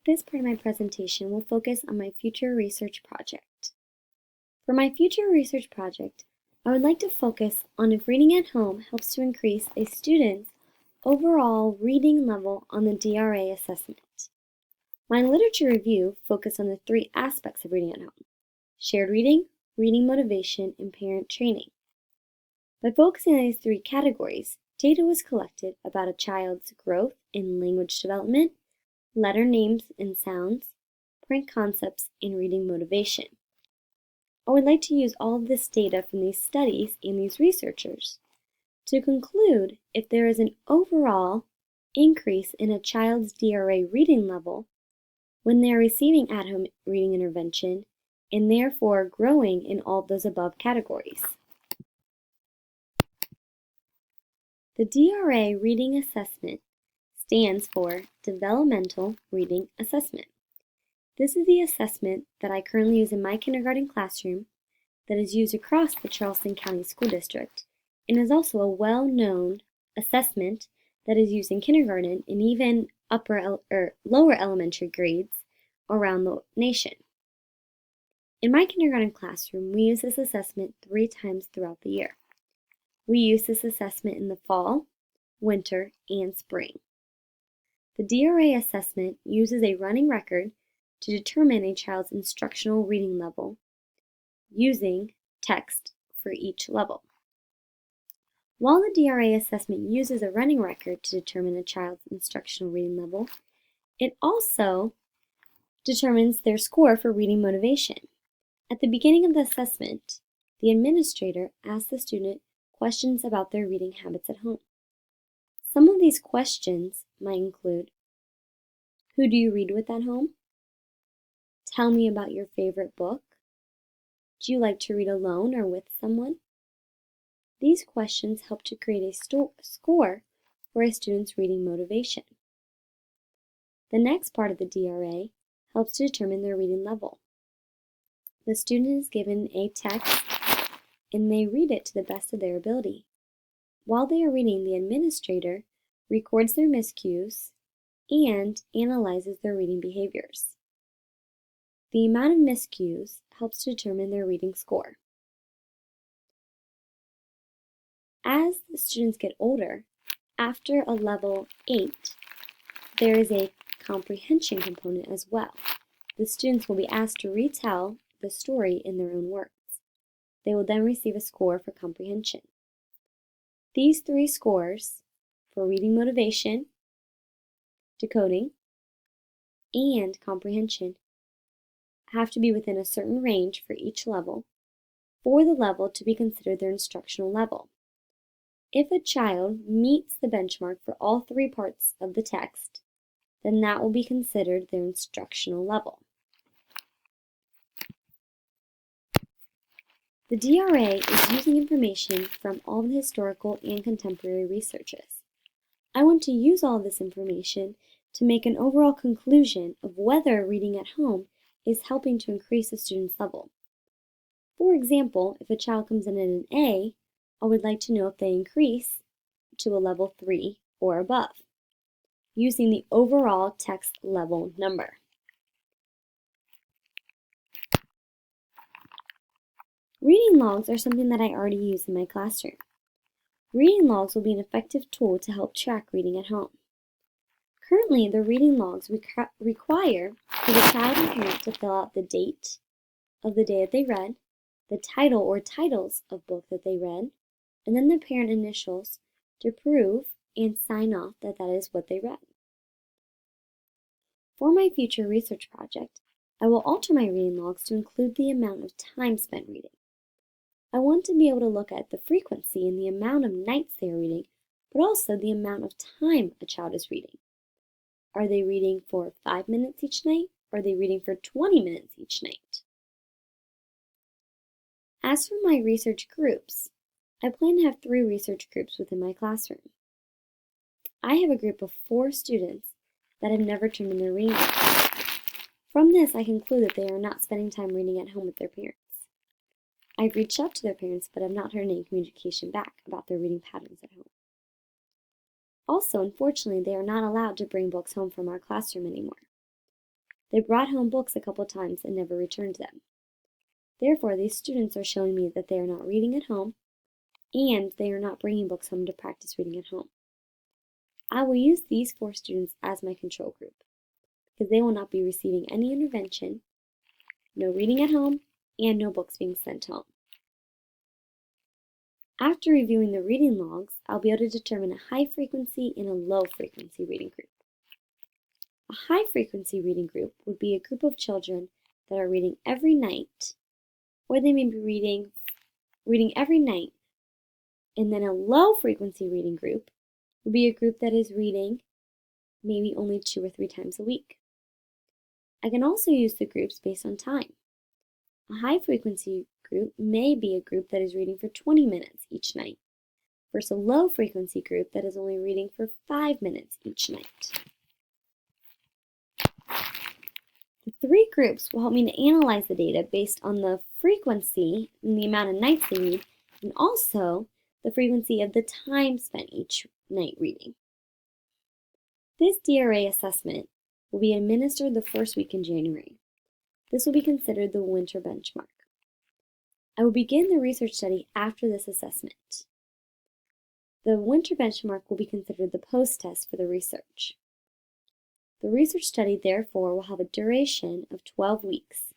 This part of my presentation will focus on my future research project. For my future research project, I would like to focus on if reading at home helps to increase a student's overall reading level on the DRA assessment. My literature review focused on the three aspects of reading at home: shared reading, reading motivation, and parent training. By focusing on these three categories, data was collected about a child's growth in language development, letter names and sounds, print concepts, and reading motivation. I would like to use all of this data from these studies and these researchers to conclude if there is an overall increase in a child's DRA reading level when they are receiving at-home reading intervention and therefore growing in all of those above categories. The DRA reading assessment stands for Developmental Reading Assessment. This is the assessment that I currently use in my kindergarten classroom that is used across the Charleston County School District and is also a well-known assessment that is used in kindergarten and even lower elementary grades around the nation. In my kindergarten classroom, we use this assessment 3 times throughout the year. We use this assessment in the fall, winter, and spring. The DRA assessment uses a running record to determine a child's instructional reading level using text for each level. While the DRA assessment uses a running record to determine a child's instructional reading level, it also determines their score for reading motivation. At the beginning of the assessment, the administrator asks the student questions about their reading habits at home. Some of these questions might include: who do you read with at home? Tell me about your favorite book. Do you like to read alone or with someone? These questions help to create a score for a student's reading motivation. The next part of the DRA helps to determine their reading level. The student is given a text and they read it to the best of their ability. While they are reading, the administrator records their miscues and analyzes their reading behaviors. The amount of miscues helps to determine their reading score. As the students get older, after a level 8, there is a comprehension component as well. The students will be asked to retell the story in their own words. They will then receive a score for comprehension. These 3 scores for reading motivation, decoding, and comprehension have to be within a certain range for each level for the level to be considered their instructional level. If a child meets the benchmark for all 3 parts of the text, then that will be considered their instructional level. The DRA is using information from all the historical and contemporary researches. I want to use all of this information to make an overall conclusion of whether reading at home is helping to increase a student's level. For example, if a child comes in at an A, I would like to know if they increase to a level 3 or above, using the overall text level number. Reading logs are something that I already use in my classroom. Reading logs will be an effective tool to help track reading at home. Currently, the reading logs require for the child and parent to fill out the date of the day that they read, the title or titles of book that they read, and then the parent initials to prove and sign off that that is what they read. For my future research project, I will alter my reading logs to include the amount of time spent reading. I want to be able to look at the frequency and the amount of nights they are reading, but also the amount of time a child is reading. Are they reading for 5 minutes each night, or are they reading for 20 minutes each night? As for my research groups, I plan to have 3 research groups within my classroom. I have a group of 4 students that have never turned in their reading logs. From this, I conclude that they are not spending time reading at home with their parents. I've reached out to their parents, but have not heard any communication back about their reading patterns at home. Also, unfortunately, they are not allowed to bring books home from our classroom anymore. They brought home books a couple times and never returned them. Therefore, these students are showing me that they are not reading at home and they are not bringing books home to practice reading at home. I will use these 4 students as my control group because they will not be receiving any intervention, no reading at home, and no books being sent home. After reviewing the reading logs, I'll be able to determine a high frequency and a low frequency reading group. A high frequency reading group would be a group of children that are reading every night, or they may be reading every night. And then a low frequency reading group would be a group that is reading maybe only 2 or 3 times a week. I can also use the groups based on time. A high frequency group may be a group that is reading for 20 minutes each night, versus a low frequency group that is only reading for 5 minutes each night. The 3 groups will help me to analyze the data based on the frequency and the amount of nights they read, and also the frequency of the time spent each night reading. This DRA assessment will be administered the first week in January. This will be considered the winter benchmark. I will begin the research study after this assessment. The winter benchmark will be considered the post-test for the research. The research study, therefore, will have a duration of 12 weeks.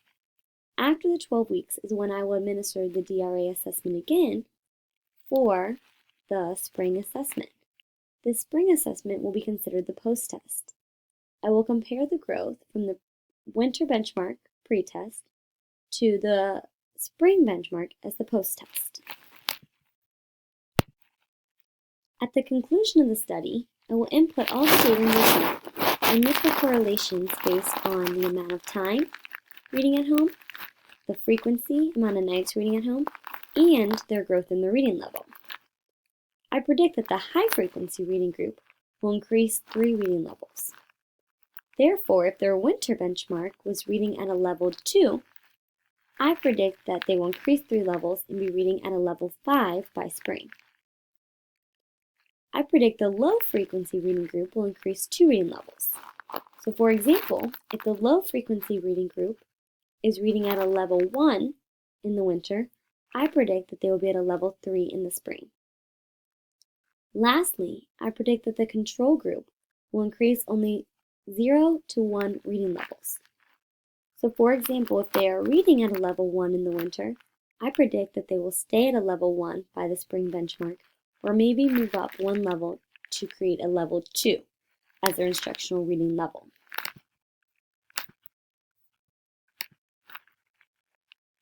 After the 12 weeks is when I will administer the DRA assessment again for the spring assessment. This spring assessment will be considered the post-test. I will compare the growth from the winter benchmark pre-test to the spring benchmark as the post-test. At the conclusion of the study, I will input all the data received and look for correlations based on the amount of time reading at home, the frequency, amount of nights reading at home, and their growth in the reading level. I predict that the high frequency reading group will increase 3 reading levels. Therefore, if their winter benchmark was reading at a level 2, I predict that they will increase 3 levels and be reading at a level 5 by spring. I predict the low frequency reading group will increase 2 reading levels. So for example, if the low frequency reading group is reading at a level 1 in the winter, I predict that they will be at a level 3 in the spring. Lastly, I predict that the control group will increase only 0 to 1 reading levels. So for example, if they are reading at a level 1 in the winter, I predict that they will stay at a level 1 by the spring benchmark, or maybe move up 1 level to create a level 2 as their instructional reading level.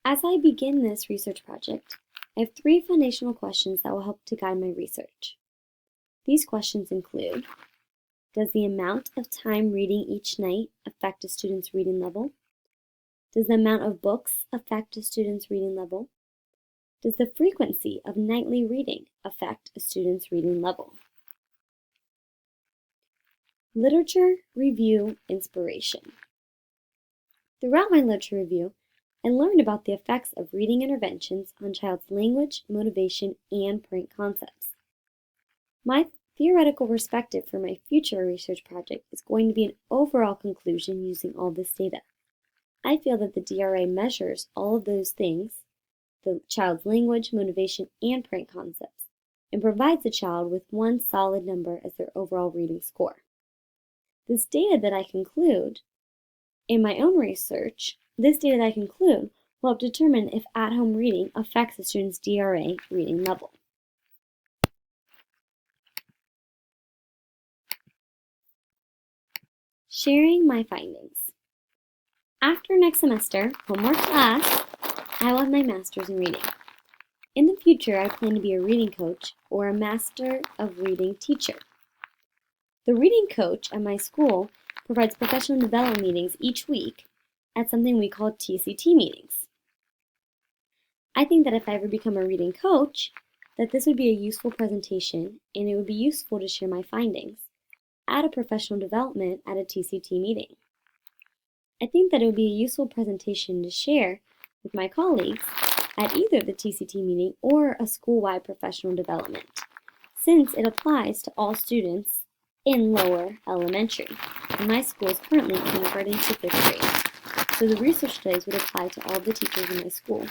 As I begin this research project, I have 3 foundational questions that will help to guide my research. These questions include: does the amount of time reading each night affect a student's reading level? Does the amount of books affect a student's reading level? Does the frequency of nightly reading affect a student's reading level? Literature review inspiration. Throughout my literature review, I learned about the effects of reading interventions on child's language, motivation, and print concepts. My theoretical perspective for my future research project is going to be an overall conclusion using all this data. I feel that the DRA measures all of those things, the child's language, motivation, and print concepts, and provides the child with one solid number as their overall reading score. This data that I conclude in my own research, will help determine if at-home reading affects a student's DRA reading level. Sharing my findings. After next semester, homework class, I will have my master's in reading. In the future, I plan to be a reading coach or a master of reading teacher. The reading coach at my school provides professional development meetings each week at something we call TCT meetings. I think that if I ever become a reading coach, that this would be a useful presentation and it would be useful to share my findings at a professional development at a TCT meeting. I think that it would be a useful presentation to share with my colleagues at either the TCT meeting or a school-wide professional development, since it applies to all students in lower elementary. and my school is currently kindergarten to 5th grade, so the research studies would apply to all the teachers in my school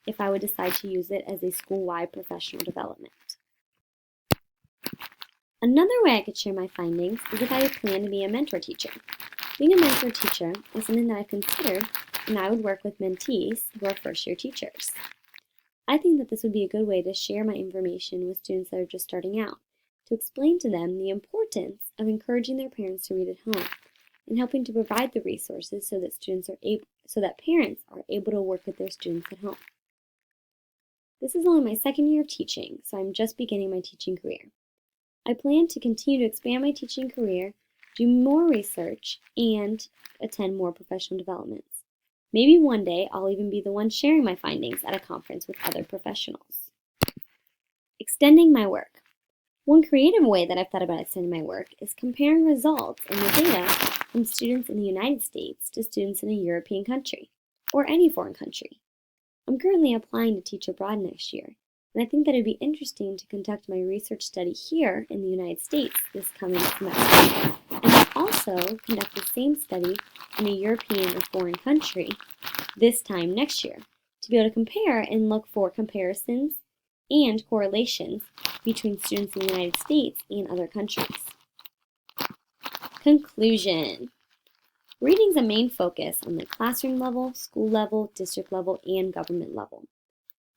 if I would decide to use it as a school-wide professional development. Another way I could share my findings is if I plan to be a mentor teacher. Being a mentor teacher is something that I've considered, and I would work with mentees who are first-year teachers. I think that this would be a good way to share my information with students that are just starting out, to explain to them the importance of encouraging their parents to read at home, and helping to provide the resources so that parents are able to work with their students at home. This is only my second year of teaching, so I'm just beginning my teaching career. I plan to continue to expand my teaching career, do more research, and attend more professional developments. Maybe one day I'll even be the one sharing my findings at a conference with other professionals. Extending my work. One creative way that I've thought about extending my work is comparing results and the data from students in the United States to students in a European country, or any foreign country. I'm currently applying to teach abroad next year, and I think that it'd be interesting to conduct my research study here in the United States this coming semester, and also conduct the same study in a European or foreign country this time next year, to be able to compare and look for comparisons and correlations between students in the United States and other countries. Conclusion. Reading is a main focus on the classroom level, school level, district level, and government level.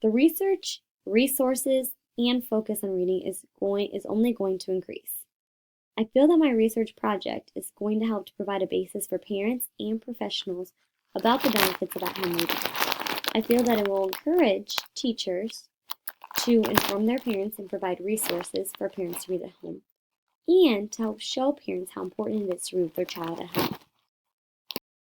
The research, resources, and focus on reading is only going to increase. I feel that my research project is going to help to provide a basis for parents and professionals about the benefits of at-home reading. I feel that it will encourage teachers to inform their parents and provide resources for parents to read at home, and to help show parents how important it is to read with their child at home.